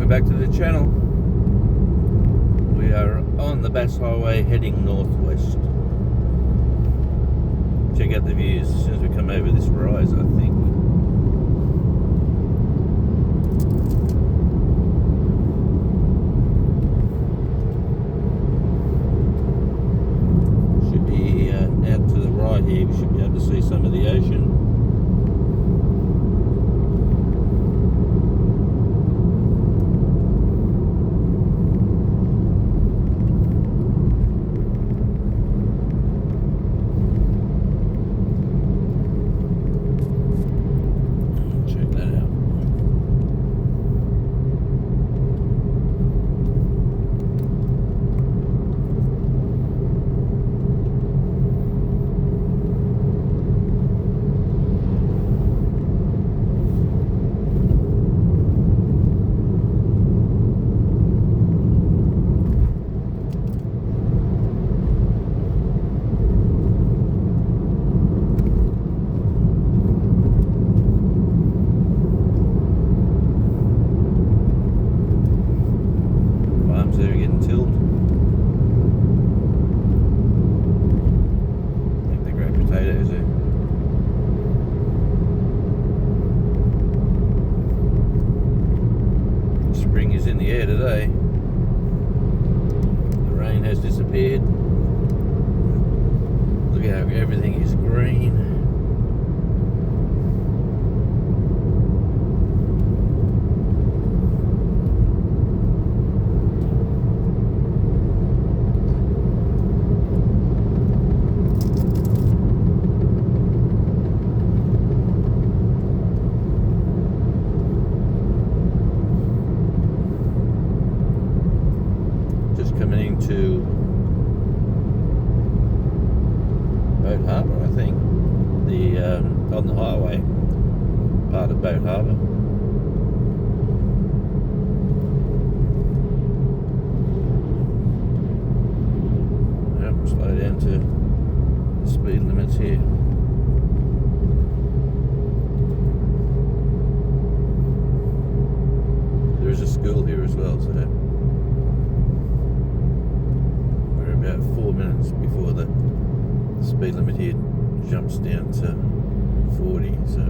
Welcome back to the channel. We are on the Bass Highway heading northwest. Check out the views as soon as we come over this rise, I think. Should be out to the right here. We should be able to see some of the ocean. They're getting tilled. I think they're great potatoes there. Spring is in the air today. The rain has disappeared. Look how everything is green. Coming into Boat Harbour, I think, on the highway part of Boat Harbour. Yep, slow down to the speed limits here. There is a school here as well, so about 4 minutes before the speed limit here jumps down to 40, so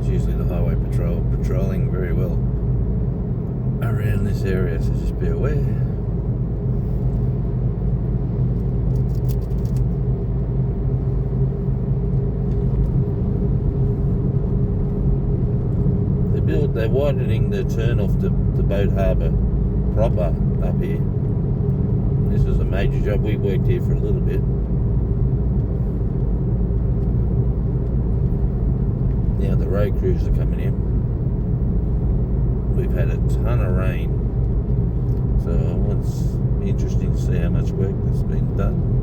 it's usually the highway patrol patrolling very well around this area, so just be aware. They're widening the turn off the Boat Harbour proper up here. This was a major job. We worked here for a little bit. Now the road crews are coming in. We've had a ton of rain, so it's interesting to see how much work that's been done.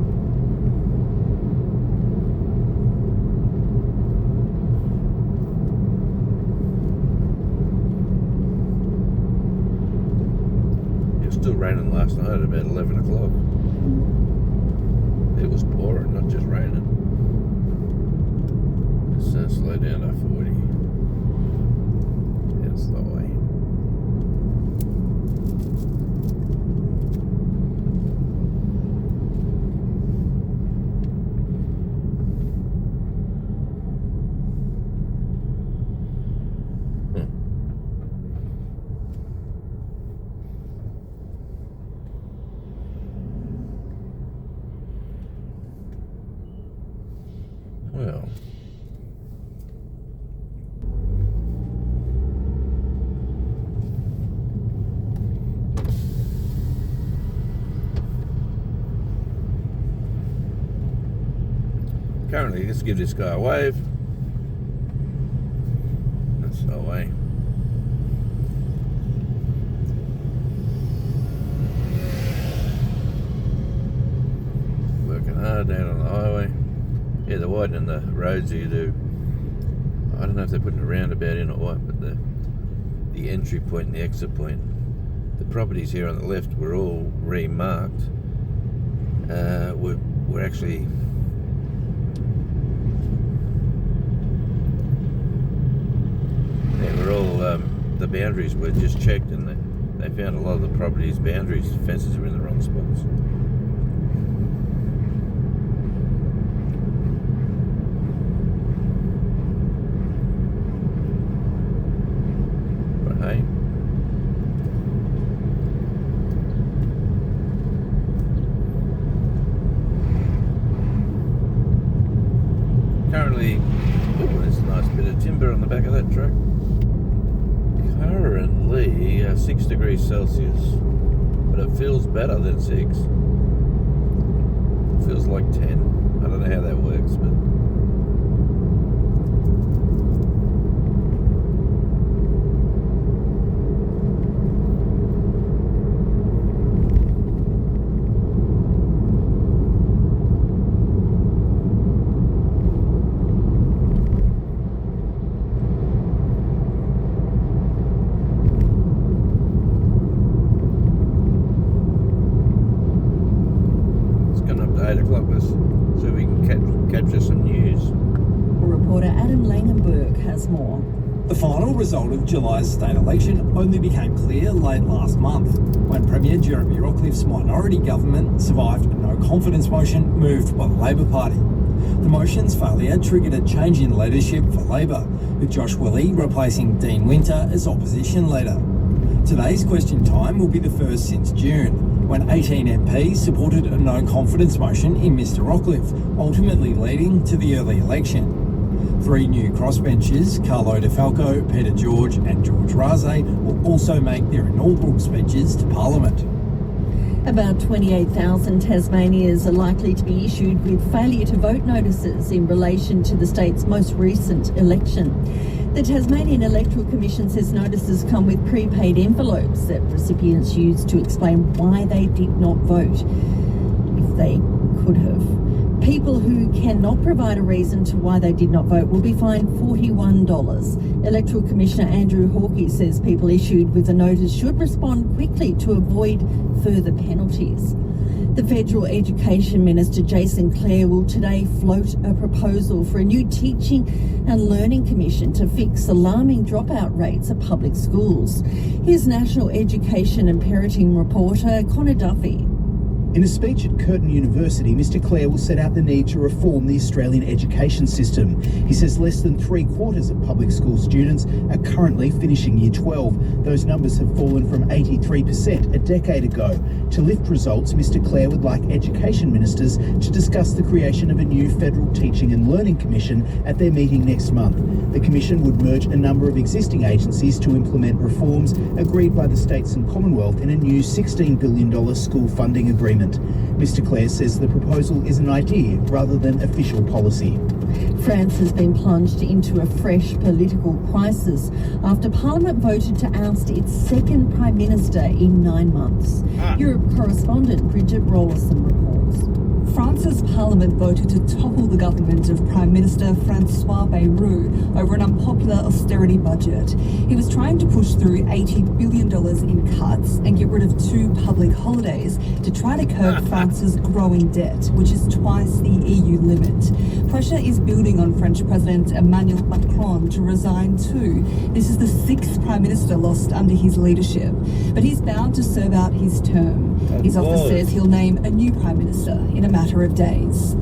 Still raining last night at about 11 o'clock. It was pouring, not just raining. Let's slow down to 40. That's the way. Well, currently, let's give this guy a wave. That's the way. Working hard down on the highway. Yeah, they're widening the roads here to, I don't know if they're putting a roundabout in or what, but the entry point and the exit point. The properties here on the left were all remarked. We're actually boundaries were just checked, and they found a lot of the properties' boundaries, fences were in the wrong spots. But hey, currently, there's a nice bit of timber on the back of that truck. Currently 6 degrees Celsius, but it feels better than 6. It feels like 10. I don't know how that works, but so we can capture some news. Reporter Adam Langenberg has more. The final result of July's state election only became clear late last month, when Premier Jeremy Rockliff's minority government survived a no-confidence motion moved by the Labor Party. The motion's failure triggered a change in leadership for Labor, with Josh Willey replacing Dean Winter as opposition leader. Today's question time will be the first since June, when 18 MPs supported a no-confidence motion in Mr Rockliff, ultimately leading to the early election. 3 new crossbenchers, Carlo De Falco, Peter George and George Raze, will also make their inaugural speeches to Parliament. About 28,000 Tasmanians are likely to be issued with failure to vote notices in relation to the state's most recent election. The Tasmanian Electoral Commission says notices come with prepaid envelopes that recipients use to explain why they did not vote, if they could have. People who cannot provide a reason to why they did not vote will be fined $41. Electoral Commissioner Andrew Hawkey says people issued with a notice should respond quickly to avoid further penalties. The Federal Education Minister Jason Clare will today float a proposal for a new Teaching and Learning Commission to fix alarming dropout rates at public schools. Here's National Education and Parenting reporter Connor Duffy. In a speech at Curtin University, Mr Clare will set out the need to reform the Australian education system. He says less than 3/4 of public school students are currently finishing Year 12. Those numbers have fallen from 83% a decade ago. To lift results, Mr Clare would like education ministers to discuss the creation of a new Federal Teaching and Learning Commission at their meeting next month. The commission would merge a number of existing agencies to implement reforms agreed by the states and Commonwealth in a new $16 billion school funding agreement. Mr Clare says the proposal is an idea rather than official policy. France has been plunged into a fresh political crisis after Parliament voted to oust its second Prime Minister in 9 months. Europe correspondent Bridget Rollerson reports. France's parliament voted to topple the government of Prime Minister Francois Bayrou over an unpopular austerity budget. He was trying to push through $80 billion in cuts and get rid of 2 public holidays to try to curb France's growing debt, which is twice the EU limit. Pressure is building on French President Emmanuel Macron to resign too. This is the 6th Prime Minister lost under his leadership, but he's bound to serve out his term. His office says he'll name a new Prime Minister in a matter of days.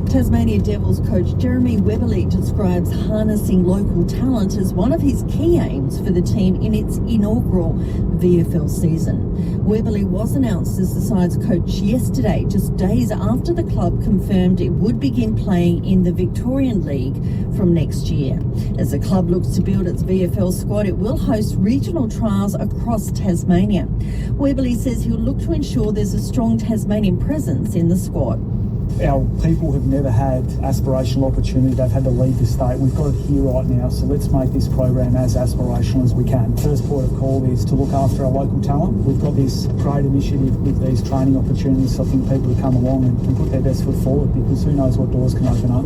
Tasmania Devils coach Jeremy Webberley describes harnessing local talent as one of his key aims for the team in its inaugural VFL season. Webberley was announced as the side's coach yesterday, just days after the club confirmed it would begin playing in the Victorian League from next year. As the club looks to build its VFL squad, it will host regional trials across Tasmania. Webberley says he'll look to ensure there's a strong Tasmanian presence in the squad. Our people have never had aspirational opportunity. They've had to leave the state. We've got it here right now, so let's make this program as aspirational as we can. First port of call is to look after our local talent. We've got this great initiative with these training opportunities, so I think people to come along and put their best foot forward, because who knows what doors can open up.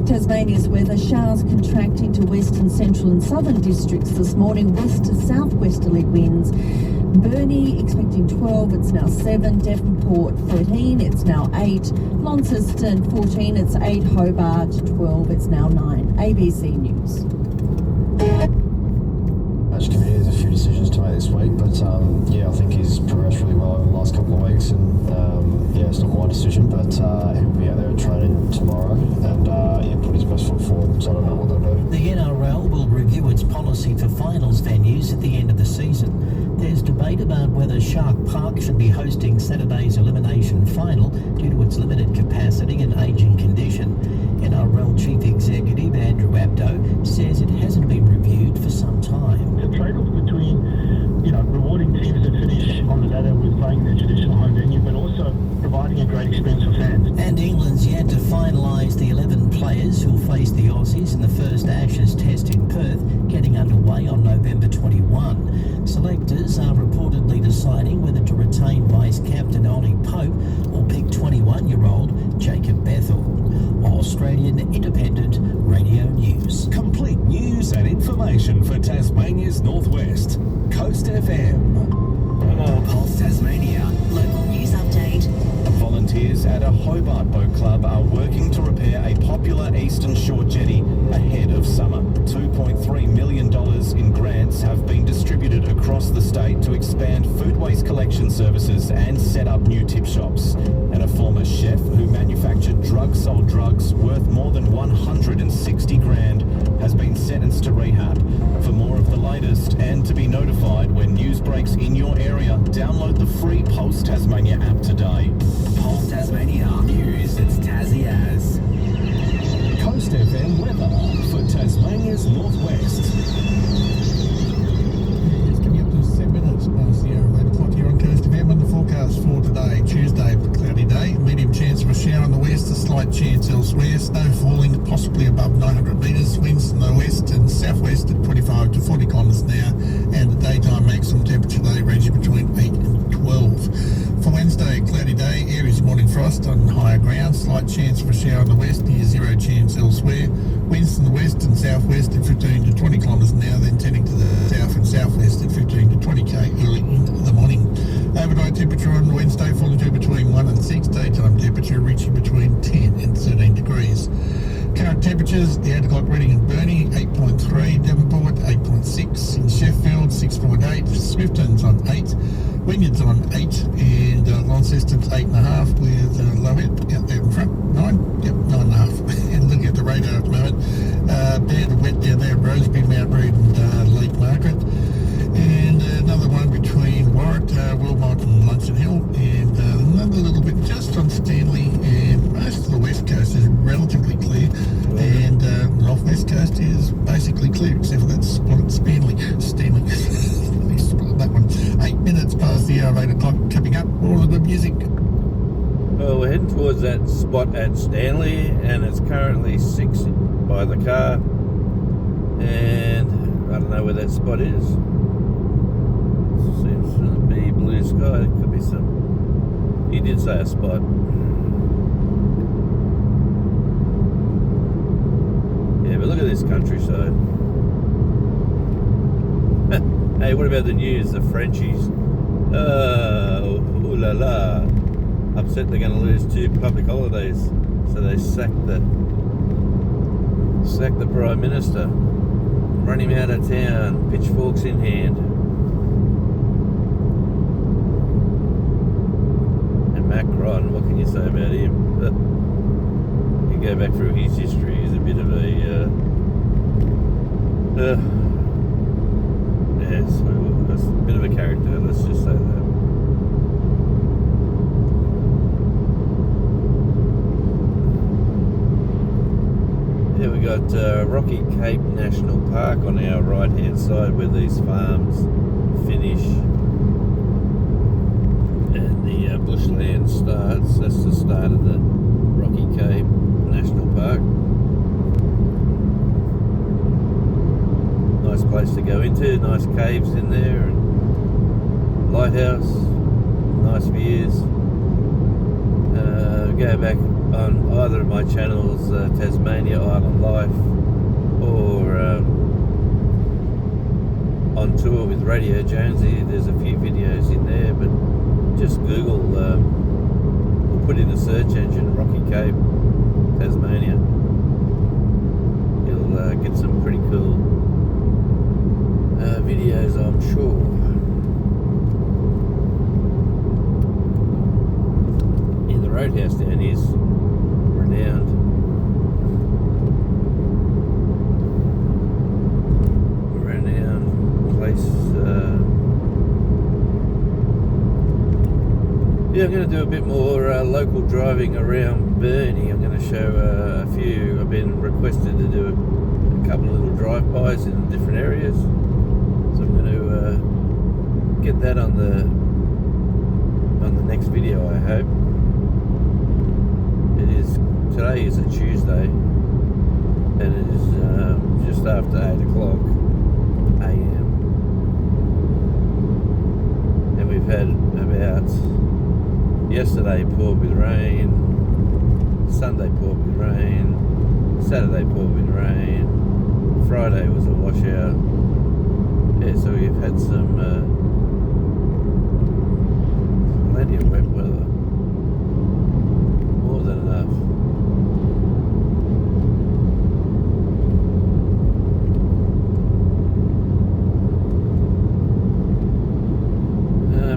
Tasmania's weather: showers contracting to western, central and southern districts this morning, west to southwesterly winds. Burnie expecting 12, it's now 7. Devonport 13, it's now 8. Launceston 14, it's 8. Hobart 12, it's now 9. ABC News. Most communities are decisions to make this week, but yeah, I think he's progressed really well over the last couple of weeks, and yeah, it's not my decision, but he'll be out there training tomorrow and yeah, put his best foot forward, so I don't know what they'll do. The NRL will review its policy for finals venues at the end of the season. There's debate about whether Shark Park should be hosting Saturday's elimination final due to its limited capacity and ageing condition. NRL Chief Executive Andrew Abdo says it hasn't been reviewed for some time. The trade-off between, rewarding teams that finish on the ladder with playing their traditional home venue, but also providing a great experience for fans. And England's yet to finalise the 11 players who'll face the Aussies in the first Ashes test in Perth, getting underway on November 21. Selectors are reportedly deciding whether to retain vice-captain Ollie Pope or pick 21-year-old Jacob Bethel. Australian Independent Radio News. Complete news and information for Tasmania's Northwest. Coast FM. Pulse Tasmania. Local news update. Volunteers at a Hobart Boat Club are working to repair a popular Eastern Shore jetty ahead of summer. $2.3 million in grants have been distributed across the state to expand food waste collection services and set up new tip shops. And a former chef who manufactured drug-sold drugs worth more than 160 grand has been sentenced to rehab. For more of the latest and to be notified when news breaks in your area, download the free Pulse Tasmania app today. Pulse Tasmania News, it's Tassie as. Coast FM weather for Tasmania's Northwest. It's coming up to 7 minutes past the hour of 8 o'clock here on Coast FM. On the forecast for today, Tuesday, cloudy day, medium chance of a shower in the west, a slight chance elsewhere, snow falling possibly above 900 metres, winds in the west and southwest at 25 to 40 kilometres an hour, and the daytime maximum temperature today ranging between 8 and 12. For Wednesday, cloudy day, areas of morning frost on higher ground, slight chance for a shower in the west, near zero chance elsewhere. Winds in the west and southwest at 15 to 20 kilometres an hour, then tending to the south and southwest at 15 to 20 k early in the morning. Overnight temperature on Wednesday falling to between 1 and 6, daytime temperature reaching between 10 and 13 degrees. Current temperatures, the 8 o'clock reading in Burnie, 8.3, Devonport, 8.6, in Sheffield, 6.8, Swifton's on 8, Wynyard's on 8, and Launceston's 8.5, with Lowett out there in front, 9, yep, 9.5. And looking at the radar at the moment, bad wet down there at Roseby, Mount Reed and Lake Margaret. And another one between Warwick, Wilmot and Luncheon Hill, and another little bit just on Stanley, and most of the west coast is relatively clear, and the northwest coast is basically clear, except for that spot at Stanley. That one. 8 minutes past the hour of 8 o'clock, coming up, all of the good music. Well, we're heading towards that spot at Stanley, and it's currently 6 by the car, and I don't know where that spot is. Seems to be blue sky. It could be some. He did say a spot. Yeah, but look at this countryside. Hey, what about the news? The Frenchies. Oh, ooh la la. Upset they're going to lose 2 public holidays. So they sacked the Prime Minister. Run him out of town, pitchforks in hand. And Macron, what can you say about him? You go back through his history, he's a bit of a that's a bit of a character, let's just say that. Yeah, we got Rocky Cape National Park on our right hand side where these farms finish and the bushland starts. That's the start of the Rocky Cape National Park. Nice place to go into, nice caves in there, and lighthouse, nice views. Go back on either of my channels, Tasmania Island Life, or on tour with Radio Jonesy. There's a few videos in there, but just Google or put in a search engine Rocky Cape, Tasmania. You'll get some pretty cool videos, I'm sure. roadhouse down here is renowned. Place. Yeah, I'm going to do a bit more local driving around Burnie. I'm going to show a few. I've been requested to do a couple of little drive-bys in different areas, so I'm going to get that on the next video, I hope. Today is a Tuesday, and it is just after 8 o'clock a.m. and we've had about yesterday poured with rain, Sunday poured with rain, Saturday poured with rain, Friday was a washout. Yeah, so we've had some plenty of wet weather, more than enough.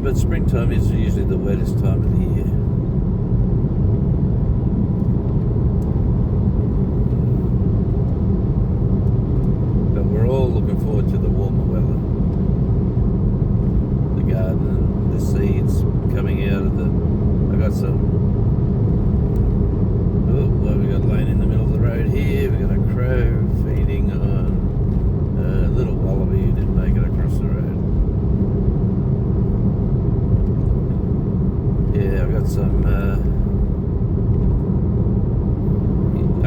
But springtime is usually the wettest time of the year. But we're all looking forward to the warmer weather. The garden, the seeds coming out of the... I got some... Oh, well, we got laying in the middle of the road here. We got a crow feeding on a little wallaby who didn't make it across the road. Yeah, I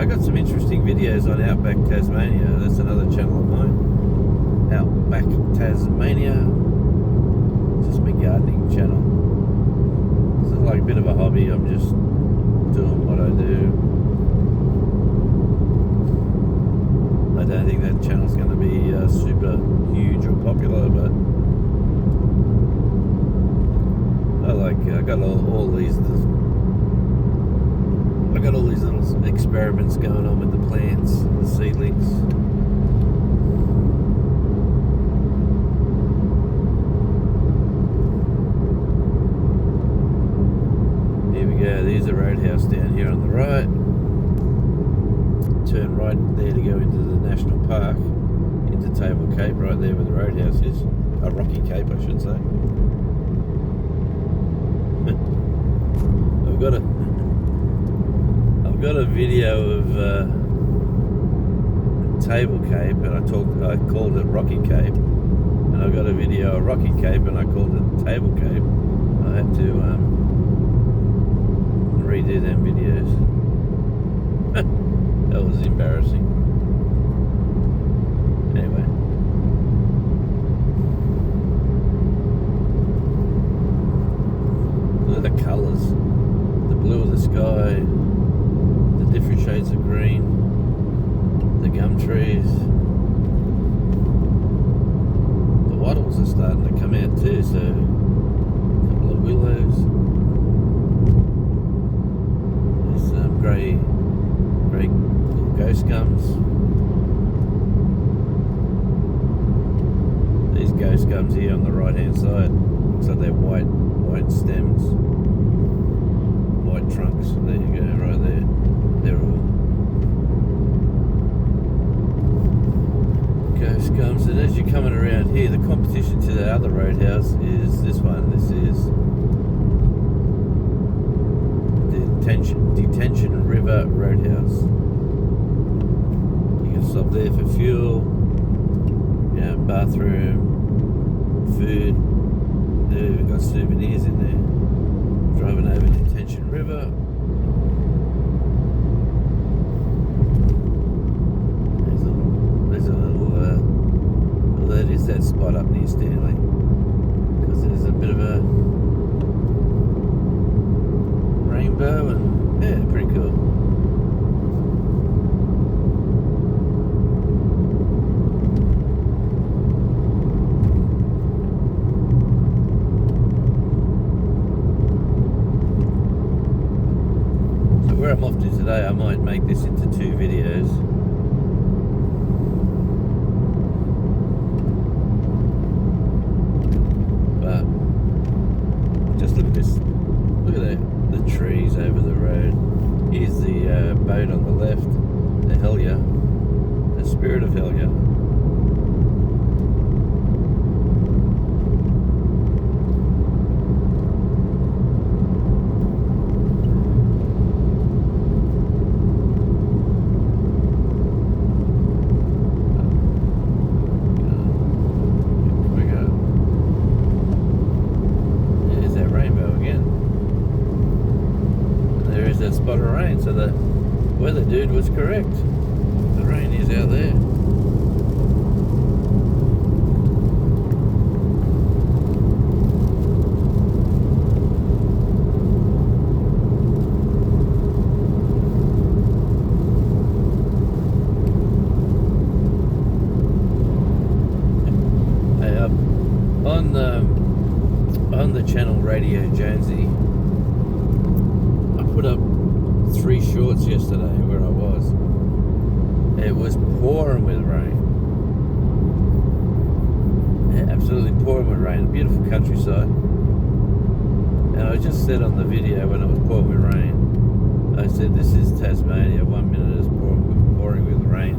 got some interesting videos on Outback Tasmania. That's another channel of mine. Outback Tasmania. It's just my gardening channel. It's like a bit of a hobby. I'm just doing what I do. I don't think that channel's going to be super huge or popular, but I got all these little experiments going on with the plants, the seedlings. Here we go. There's a roadhouse down here on the right. Turn right there to go into the national park, into Table Cape, right there where the roadhouse is. A Rocky Cape, I should say. I've got a video of Table Cape, and I called it Rocky Cape, and I've got a video of Rocky Cape, and I called it Table Cape. I had to redo them videos. That was embarrassing. Anyway. Look at the colours. The blue of the sky, the different shades of green, the gum trees. The wattles are starting to come out too, so a couple of willows. There's some grey little ghost gums. These ghost gums here on the right hand side, so they're white stems, white trunks. There you go, right there. They're all ghost gums. And as you're coming around here, the competition to the other roadhouse is this one. This is the Detention River Roadhouse. You can stop there for fuel, bathroom, food. We've got souvenirs in there. Driving over Detention River. There's a little well, that is that spot up near Stanley, because there's a bit of a rainbow, and yeah, pretty cool. Where I'm off to today, I might make this into 2 videos. But just look at this. Look at that, the trees over the road. Radio Jonesy. I put up 3 shorts yesterday where I was. It was pouring with rain. Yeah, absolutely pouring with rain. Beautiful countryside. And I just said on the video when it was pouring with rain, I said, this is Tasmania. 1 minute it's pouring with rain.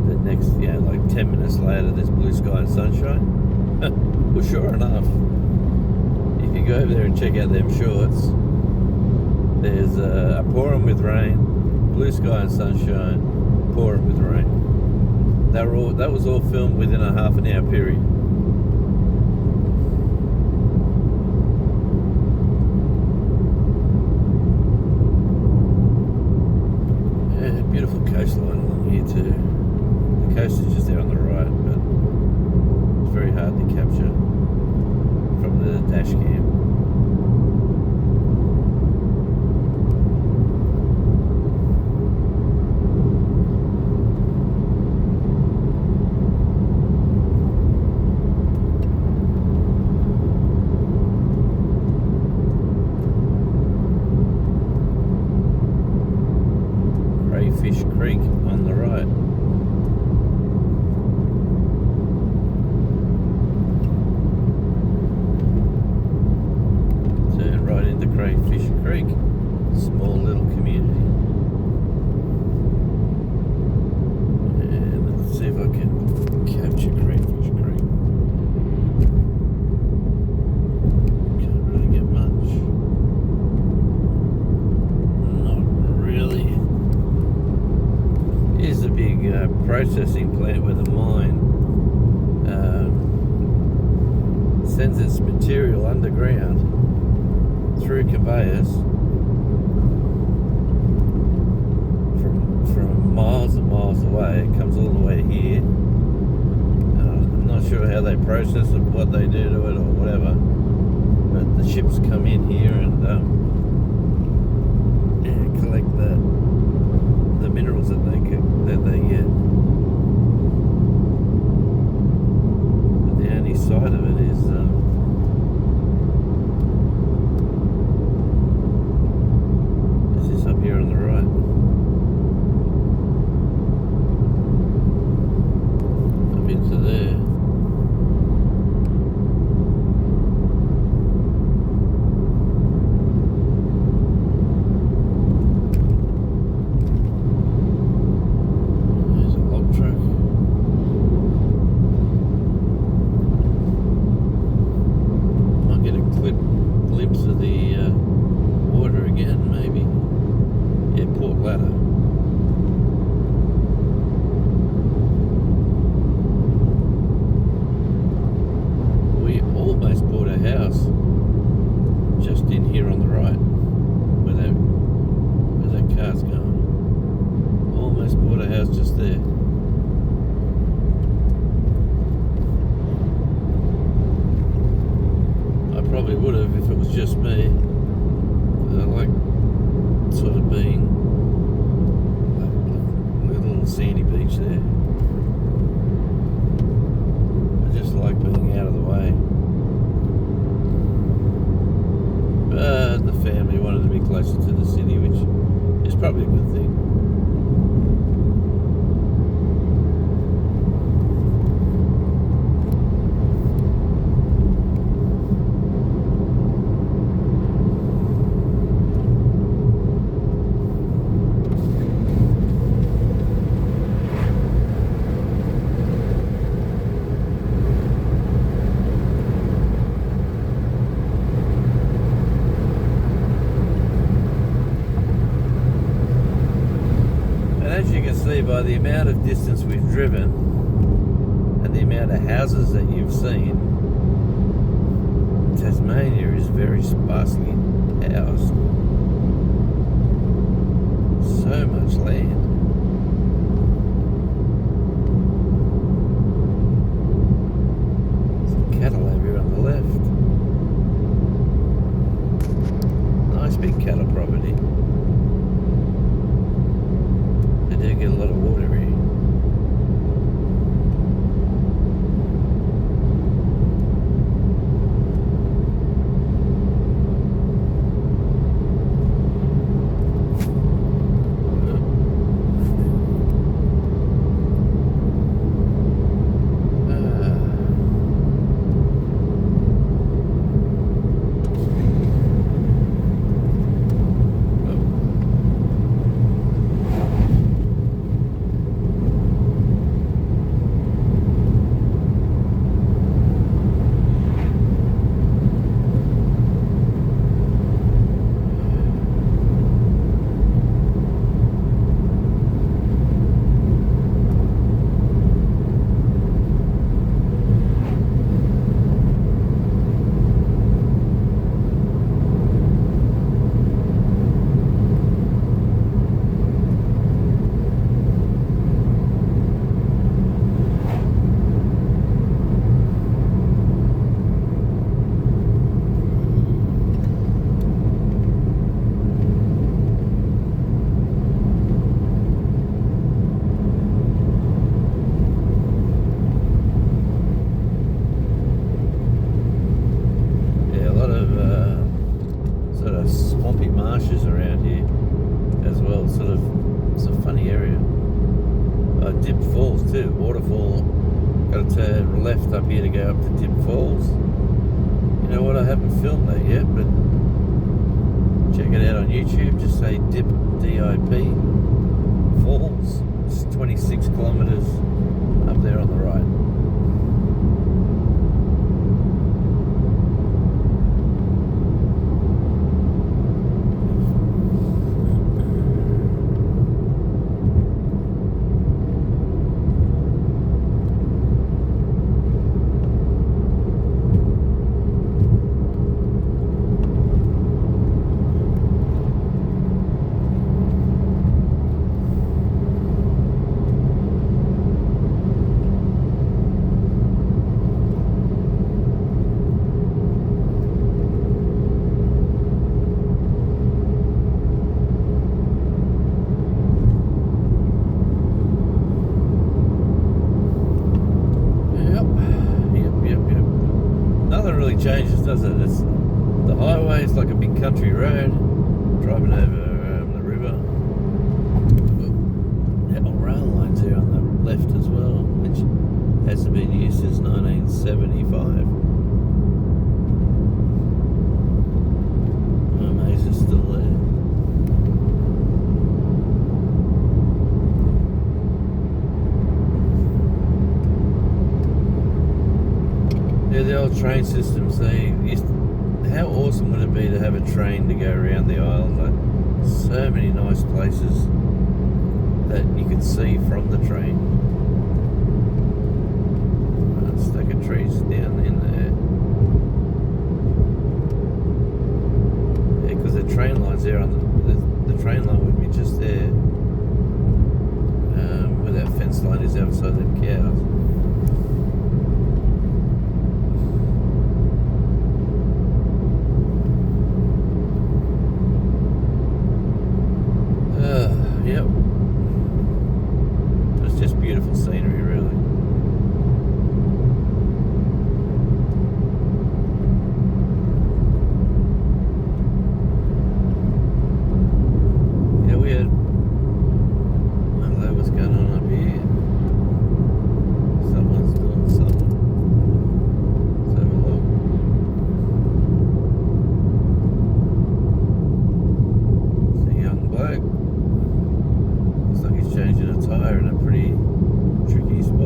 The next, like 10 minutes later, there's blue sky and sunshine. Well, sure enough, if you go over there and check out them shorts, there's a pouring with rain, blue sky and sunshine, pouring with rain. That was all filmed within a half an hour period. Beautiful coastline along here too. The coast is just there on the right, but it's very hard to capture from the dash cam. Fish Creek on the right. Turn right into Crayfish Creek. Small little community. And let's see if I can capture Crayfish Creek. Can't really get much. Not really. Here's the big processing plant where the mine sends its material underground through conveyors from miles and miles away. It comes all the way here. I'm not sure how they process it, what they do to it or whatever, but the ships come in here and collect the minerals that they get. But the only side of it is this up here on the right. Up into there. Glimpse of the water again, maybe. Yeah, Port Ladder. We almost bought a house just in here on the right, where that car's going. Almost bought a house just there. Probably would have if it was just me. I like sort of being a little sandy beach there. I just like being out of the way. But the family wanted to be closer to the city, which is probably a good thing. By the amount of distance we've driven and the amount of houses that you've seen, Tasmania is very sparsely housed. So much land. Some cattle over here on the left. Nice big cattle property. They do get a lot of water here. Dip Falls too, waterfall. Got to turn left up here to go up to Dip Falls. You know what, I haven't filmed that yet, but check it out on YouTube. Just say Dip, D-I-P, Falls. It's 26 kilometres up there on the right. Changes, does it? It's the highway is like a big country road driving over the river. Yeah, rail lines there on the left as well, which hasn't been used since 1975. I'm amazed it's still there. Yeah, the old train systems, how awesome would it be to have a train to go around the island? Like, so many nice places that you could see from the train. A stack of trees down in there. Yeah, because the train line's there on the train line would be just there. Where that fence line is outside them cows. Yep. It's just beautiful scenery, really. Yeah, we had... I don't know what's going on up here. Someone's doing something. Let's have a look. It's a young bloke. Changing a tyre in a pretty tricky spot.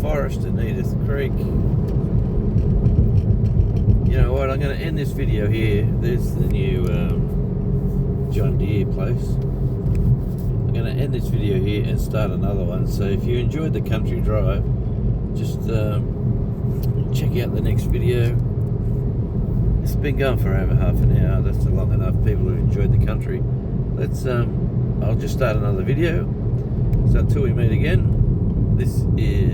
forest in Edith Creek. You know what, I'm going to end this video here. There's the new John Deere place. I'm going to end this video here and start another one. So if you enjoyed the country drive, just check out the next video. It's been going for over half an hour. That's long enough. People who enjoyed the country. Let's I'll just start another video. So until we meet again, this is